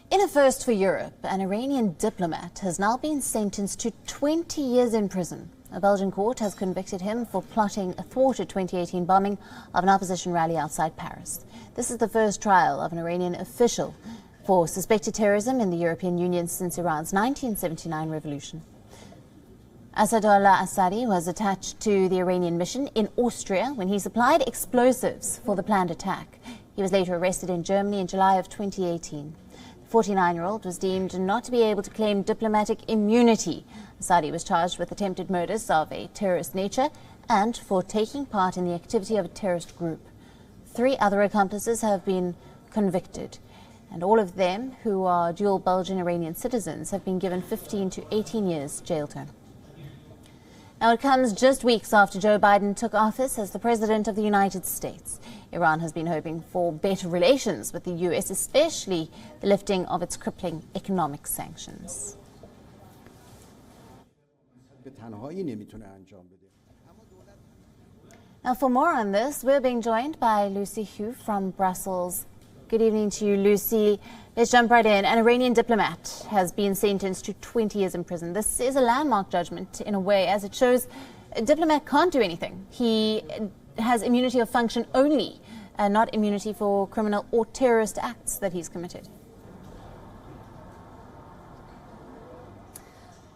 In a first for Europe, an Iranian diplomat has now been sentenced to 20 years in prison. A Belgian court has convicted him for plotting a thwarted 2018 bombing of an opposition rally outside Paris. This is the first trial of an Iranian official for suspected terrorism in the European Union since Iran's 1979 revolution. Assadolah Assadi was attached to the Iranian mission in Austria when he supplied explosives for the planned attack. He was later arrested in Germany in July of 2018. The 49-year-old was deemed not to be able to claim diplomatic immunity. Assadi was charged with attempted murders of a terrorist nature and for taking part in the activity of a terrorist group. 3 other accomplices have been convicted, and all of them, who are dual Belgian-Iranian citizens, have been given 15 to 18 years jail term. Now, it comes just weeks after Joe Biden took office as the President of the United States. Iran has been hoping for better relations with the U.S., especially the lifting of its crippling economic sanctions. Now, for more on this, we're being joined by Lucy Hu from Brussels. Good evening to you, Lucy. Let's jump right in. An Iranian diplomat has been sentenced to 20 years in prison. This is a landmark judgment in a way, as it shows a diplomat can't do anything. He has immunity of function only, not immunity for criminal or terrorist acts that he's committed.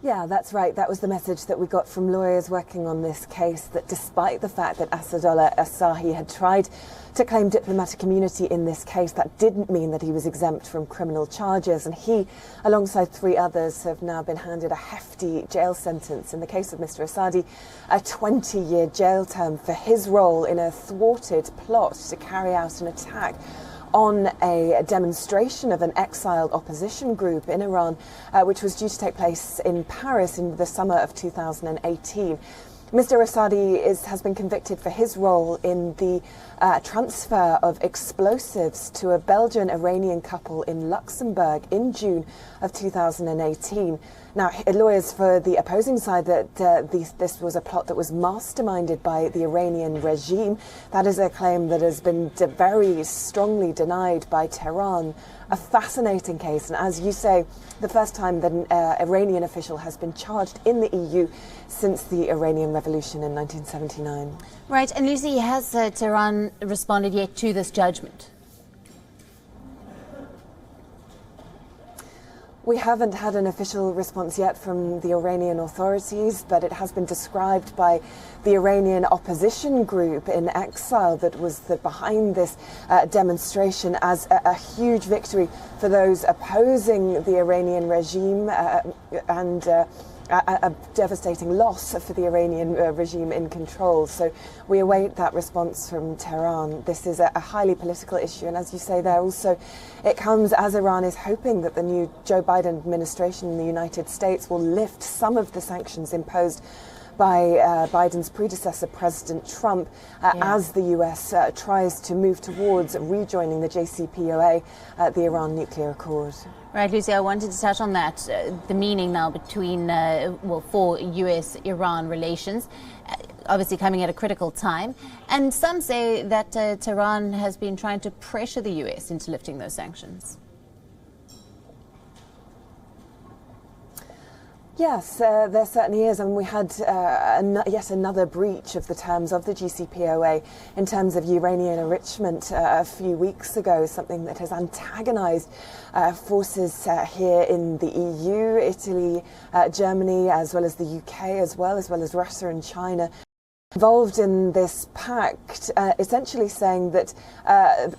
Yeah, that's right. That was the message that we got from lawyers working on this case, that despite the fact that Assadolah Assadi had tried to claim diplomatic immunity in this case, that didn't mean that he was exempt from criminal charges. And he, alongside 3 others, have now been handed a hefty jail sentence. In the case of Mr. Assadi, a 20-year jail term for his role in a thwarted plot to carry out an attack on a demonstration of an exiled opposition group in Iran, which was due to take place in Paris in the summer of 2018. Mr. Assadi has been convicted for his role in the transfer of explosives to a Belgian-Iranian couple in Luxembourg in June of 2018. Now, lawyers for the opposing side that this was a plot that was masterminded by the Iranian regime. That is a claim that has been very strongly denied by Tehran. A fascinating case, and as you say, the first time that an Iranian official has been charged in the EU since the Iranian Revolution in 1979. Right, and Lucy, has Tehran responded yet to this judgment? We haven't had an official response yet from the Iranian authorities, but it has been described by the Iranian opposition group in exile that was behind this demonstration as a huge victory for those opposing the Iranian regime and a devastating loss for the Iranian regime in control. So we await that response from Tehran. This is a highly political issue, and as you say there also, it comes as Iran is hoping that the new Joe Biden administration in the United States will lift some of the sanctions imposed by Biden's predecessor, President Trump, as the US tries to move towards rejoining the JCPOA, the Iran nuclear accord. Right, Lucy, I wanted to touch on that, the meaning now between, for US-Iran relations, obviously coming at a critical time. And some say that Tehran has been trying to pressure the US into lifting those sanctions. Yes, there certainly is, and we had yet another breach of the terms of the JCPOA in terms of uranium enrichment a few weeks ago, something that has antagonized forces here in the EU, Italy, Germany, as well as the UK, as well as Russia and China, involved in this pact, essentially saying that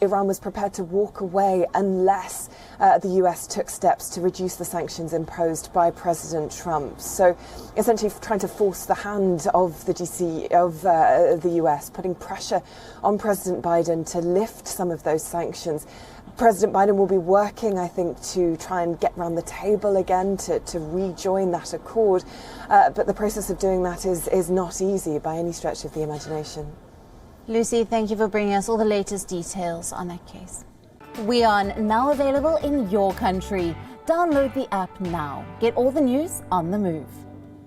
Iran was prepared to walk away unless the US took steps to reduce the sanctions imposed by President Trump. So essentially trying to force the hand of the the US, putting pressure on President Biden to lift some of those sanctions. President Biden will be working, I think, to try and get around the table again to rejoin that accord. But the process of doing that is not easy by any stretch of the imagination. Lucy, thank you for bringing us all the latest details on that case. WION, now available in your country. Download the app now. Get all the news on the move.